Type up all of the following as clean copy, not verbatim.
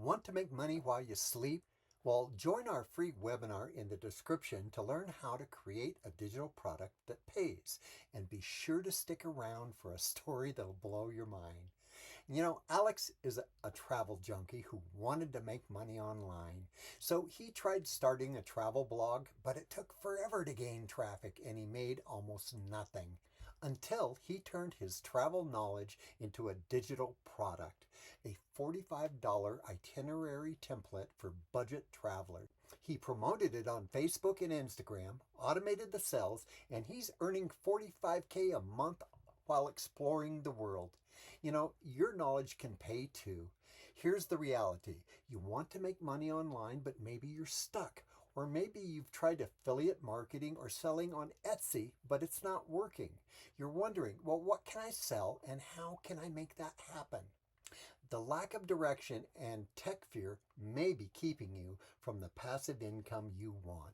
Want to make money while you sleep? Well, join our free webinar in the description to learn how to create a digital product that pays. And be sure to stick around for a story that'll blow your mind. You know, Alex is a travel junkie who wanted to make money online. So he tried starting a travel blog, but it took forever to gain traffic and he made almost nothing until he turned his travel knowledge into a digital product, a $45 itinerary template for budget travelers. He promoted it on Facebook and Instagram, automated the sales, and he's earning $45K a month while exploring the world. You know, your knowledge can pay too. Here's the reality. You want to make money online, but maybe you're stuck. Or maybe you've tried affiliate marketing or selling on Etsy, but it's not working. You're wondering, well, what can I sell and how can I make that happen? The lack of direction and tech fear may be keeping you from the passive income you want.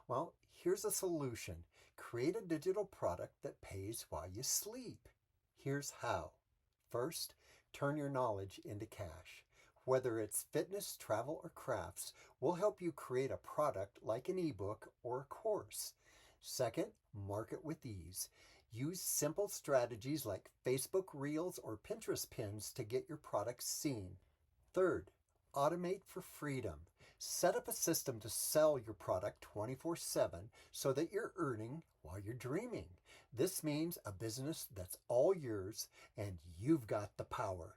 Well, here's a solution. Create a digital product that pays while you sleep. Here's how. First, turn your knowledge into cash. Whether it's fitness, travel, or crafts, we'll help you create a product like an ebook or a course. Second, market with ease. Use simple strategies like Facebook Reels or Pinterest pins to get your products seen. Third, automate for freedom. Set up a system to sell your product 24/7 so that you're earning while you're dreaming. This means a business that's all yours and you've got the power.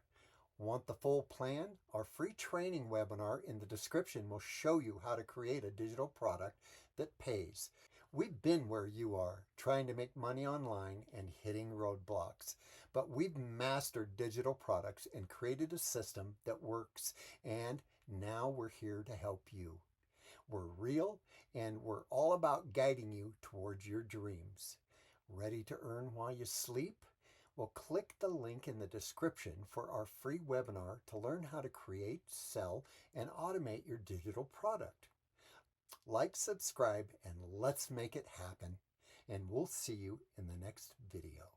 Want the full plan? Our free training webinar in the description will show you how to create a digital product that pays. We've been where you are, trying to make money online and hitting roadblocks. But we've mastered digital products and created a system that works. And now we're here to help you. We're real and we're all about guiding you towards your dreams. Ready to earn while you sleep? Well, click the link in the description for our free webinar to learn how to create, sell, and automate your digital product. Like, subscribe, and let's make it happen. And we'll see you in the next video.